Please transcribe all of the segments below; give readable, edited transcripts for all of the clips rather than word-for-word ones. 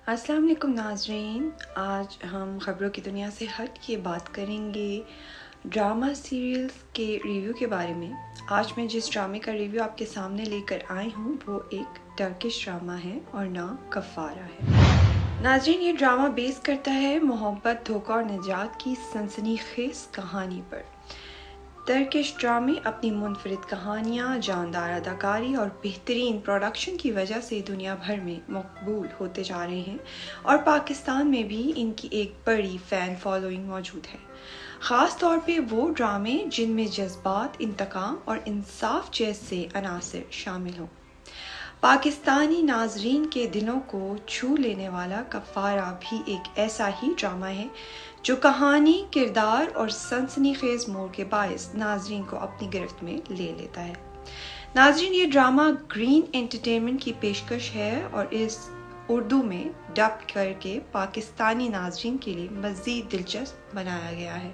السلام علیکم ناظرین، آج ہم خبروں کی دنیا سے ہٹ کے بات کریں گے ڈرامہ سیریلز کے ریویو کے بارے میں۔ آج میں جس ڈرامے کا ریویو آپ کے سامنے لے کر آئی ہوں وہ ایک ٹرکش ڈرامہ ہے اور نام کفارہ ہے۔ ناظرین، یہ ڈرامہ بیس کرتا ہے محبت، دھوکہ اور نجات کی سنسنی خیز کہانی پر۔ ترکش ڈرامے اپنی منفرد کہانیاں، جاندار اداکاری اور بہترین پروڈکشن کی وجہ سے دنیا بھر میں مقبول ہوتے جا رہے ہیں اور پاکستان میں بھی ان کی ایک بڑی فین فالوئنگ موجود ہے، خاص طور پہ وہ ڈرامے جن میں جذبات، انتقام اور انصاف جیسے عناصر شامل ہوں۔ پاکستانی ناظرین کے دلوں کو چھو لینے والا کفارہ بھی ایک ایسا ہی ڈرامہ ہے جو کہانی، کردار اور سنسنی خیز موڑ کے باعث ناظرین کو اپنی گرفت میں لے لیتا ہے۔ ناظرین، یہ ڈرامہ گرین انٹرٹینمنٹ کی پیشکش ہے اور اس اردو میں ڈب کر کے پاکستانی ناظرین کے لیے مزید دلچسپ بنایا گیا ہے۔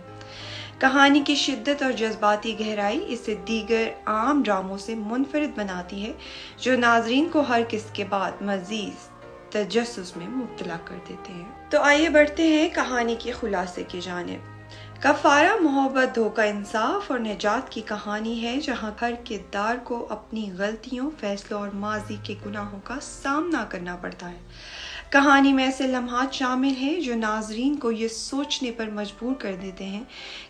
کہانی کی شدت اور جذباتی گہرائی اسے دیگر عام ڈراموں سے منفرد بناتی ہے جو ناظرین کو ہر قسط کے بعد مزید تجسس میں مبتلا کر دیتے ہیں۔ تو آئیے بڑھتے ہیں کہانی کے خلاصے کی جانب۔ کفارہ محبت، دھوکہ، انصاف اور نجات کی کہانی ہے جہاں ہر کردار کو اپنی غلطیوں، فیصلوں اور ماضی کے گناہوں کا سامنا کرنا پڑتا ہے۔ کہانی میں ایسے لمحات شامل ہیں جو ناظرین کو یہ سوچنے پر مجبور کر دیتے ہیں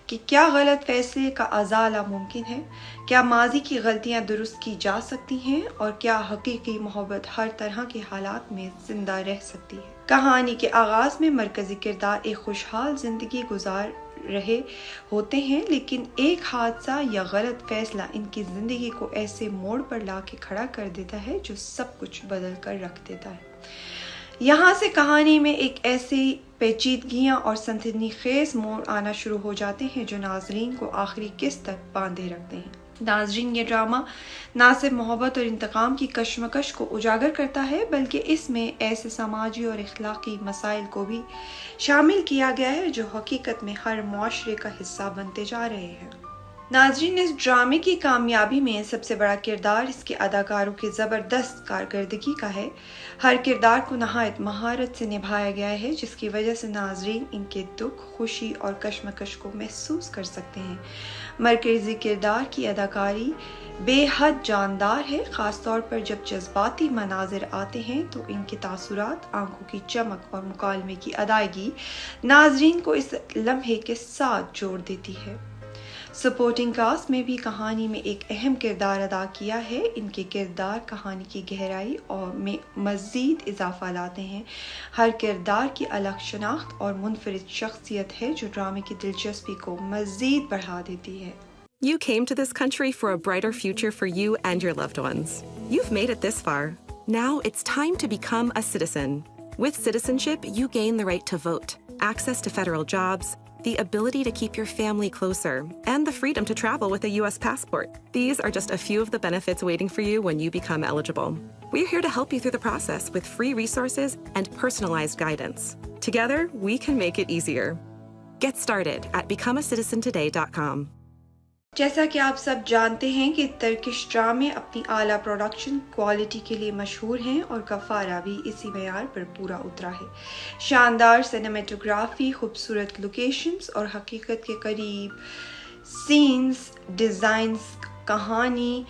کہ کیا غلط فیصلے کا ازالہ ممکن ہے، کیا ماضی کی غلطیاں درست کی جا سکتی ہیں اور کیا حقیقی محبت ہر طرح کے حالات میں زندہ رہ سکتی ہے۔ کہانی کے آغاز میں مرکزی کردار ایک خوشحال زندگی گزار رہے ہوتے ہیں، لیکن ایک حادثہ یا غلط فیصلہ ان کی زندگی کو ایسے موڑ پر لا کے کھڑا کر دیتا ہے جو سب کچھ بدل کر رکھ دیتا ہے۔ یہاں سے کہانی میں ایک ایسی پیچیدگیاں اور سنسنی خیز موڑ آنا شروع ہو جاتے ہیں جو ناظرین کو آخری قسط تک باندھے رکھتے ہیں۔ ناظرین، یہ ڈرامہ نہ صرف محبت اور انتقام کی کشمکش کو اجاگر کرتا ہے بلکہ اس میں ایسے سماجی اور اخلاقی مسائل کو بھی شامل کیا گیا ہے جو حقیقت میں ہر معاشرے کا حصہ بنتے جا رہے ہیں۔ ناظرین، اس ڈرامے کی کامیابی میں سب سے بڑا کردار اس کے اداکاروں کی زبردست کارکردگی کا ہے۔ ہر کردار کو نہایت مہارت سے نبھایا گیا ہے جس کی وجہ سے ناظرین ان کے دکھ، خوشی اور کشمکش کو محسوس کر سکتے ہیں۔ مرکزی کردار کی اداکاری بے حد جاندار ہے، خاص طور پر جب جذباتی مناظر آتے ہیں تو ان کے تاثرات، آنکھوں کی چمک اور مکالمے کی ادائیگی ناظرین کو اس لمحے کے ساتھ جوڑ دیتی ہے۔ سپورٹنگ کاسٹ میں بھی کہانی میں ایک اہم کردار ادا کیا ہے۔ ان کے کردار کہانی کی گہرائی اور میں مزید اضافہ لاتے ہیں۔ ہر کردار کی الگ شناخت اور منفرد شخصیت ہے جو ڈرامے کی دلچسپی کو مزید بڑھا دیتی ہے۔ You came to this country for a brighter future for you and your loved ones. You've made it this far. Now it's time to become a citizen. With citizenship, you gain the right to vote, access to federal jobs, the ability to keep your family closer, and the freedom to travel with a U.S. passport. These are just a few of the benefits waiting for you when you become eligible. We're here to help you through the process with free resources and personalized guidance. Together, we can make it easier. Get started at becomeacitizentoday.com. جیسا کہ آپ سب جانتے ہیں کہ Turkish ڈرامے اپنی اعلیٰ production quality کے لیے مشہور ہیں اور کفارہ بھی اسی معیار پر پورا اترا ہے۔ شاندار سینیمیٹوگرافی، خوبصورت لوکیشنز اور حقیقت کے قریب سینز ڈیزائنز کہانی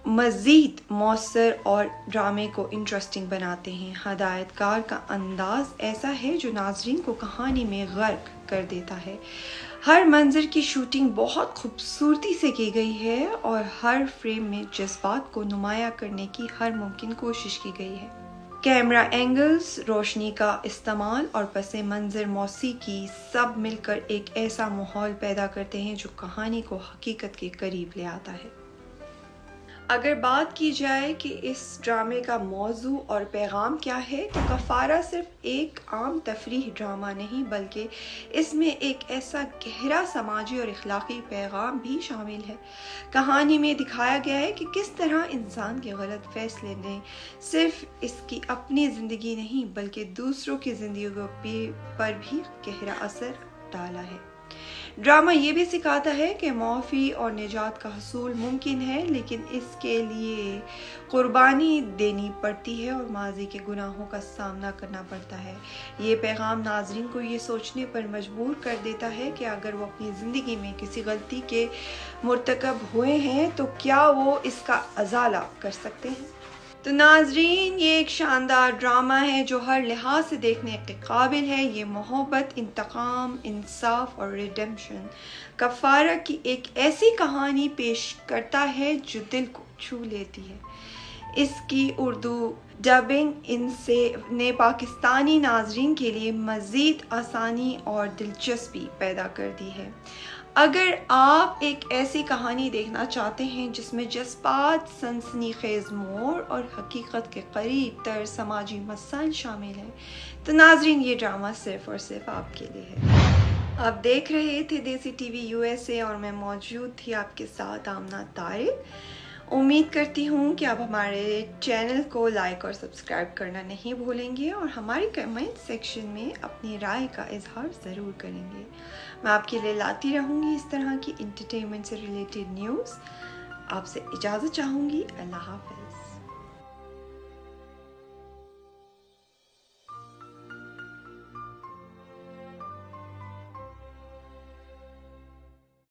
مزید مؤثر اور ڈرامے کو انٹرسٹنگ بناتے ہیں۔ ہدایت کار کا انداز ایسا ہے جو ناظرین کو کہانی میں غرق کر دیتا ہے۔ ہر منظر کی شوٹنگ بہت خوبصورتی سے کی گئی ہے اور ہر فریم میں جذبات کو نمایاں کرنے کی ہر ممکن کوشش کی گئی ہے۔ کیمرہ اینگلز، روشنی کا استعمال اور پس منظر موسیقی سب مل کر ایک ایسا ماحول پیدا کرتے ہیں جو کہانی کو حقیقت کے قریب لے آتا ہے۔ اگر بات کی جائے کہ اس ڈرامے کا موضوع اور پیغام کیا ہے تو کفارہ صرف ایک عام تفریح ڈرامہ نہیں بلکہ اس میں ایک ایسا گہرا سماجی اور اخلاقی پیغام بھی شامل ہے۔ کہانی میں دکھایا گیا ہے کہ کس طرح انسان کے غلط فیصلے نے صرف اس کی اپنی زندگی نہیں بلکہ دوسروں کی زندگیوں پر بھی گہرا اثر ڈالا ہے۔ ڈرامہ یہ بھی سکھاتا ہے کہ معافی اور نجات کا حصول ممکن ہے، لیکن اس کے لیے قربانی دینی پڑتی ہے اور ماضی کے گناہوں کا سامنا کرنا پڑتا ہے۔ یہ پیغام ناظرین کو یہ سوچنے پر مجبور کر دیتا ہے کہ اگر وہ اپنی زندگی میں کسی غلطی کے مرتکب ہوئے ہیں تو کیا وہ اس کا ازالہ کر سکتے ہیں۔ تو ناظرین، یہ ایک شاندار ڈرامہ ہے جو ہر لحاظ سے دیکھنے کے قابل ہے۔ یہ محبت، انتقام، انصاف اور ریڈیمپشن کفارہ کی ایک ایسی کہانی پیش کرتا ہے جو دل کو چھو لیتی ہے۔ اس کی اردو ڈبنگ نے پاکستانی ناظرین کے لیے مزید آسانی اور دلچسپی پیدا کر دی ہے۔ اگر آپ ایک ایسی کہانی دیکھنا چاہتے ہیں جس میں جذبات، سنسنی خیز موڑ اور حقیقت کے قریب تر سماجی مسائل شامل ہیں تو ناظرین یہ ڈرامہ صرف اور صرف آپ کے لیے ہے۔ آپ دیکھ رہے تھے دیسی ٹی وی USA اور میں موجود تھی آپ کے ساتھ آمنہ طارق۔ امید کرتی ہوں کہ آپ ہمارے چینل کو لائک اور سبسکرائب کرنا نہیں بھولیں گے اور ہماری کمنٹ سیکشن میں اپنی رائے کا اظہار ضرور کریں گے۔ میں آپ کے لیے لاتی رہوں گی اس طرح کی انٹرٹینمنٹ سے ریلیٹڈ نیوز۔ آپ سے اجازت چاہوں گی۔ اللہ حافظ۔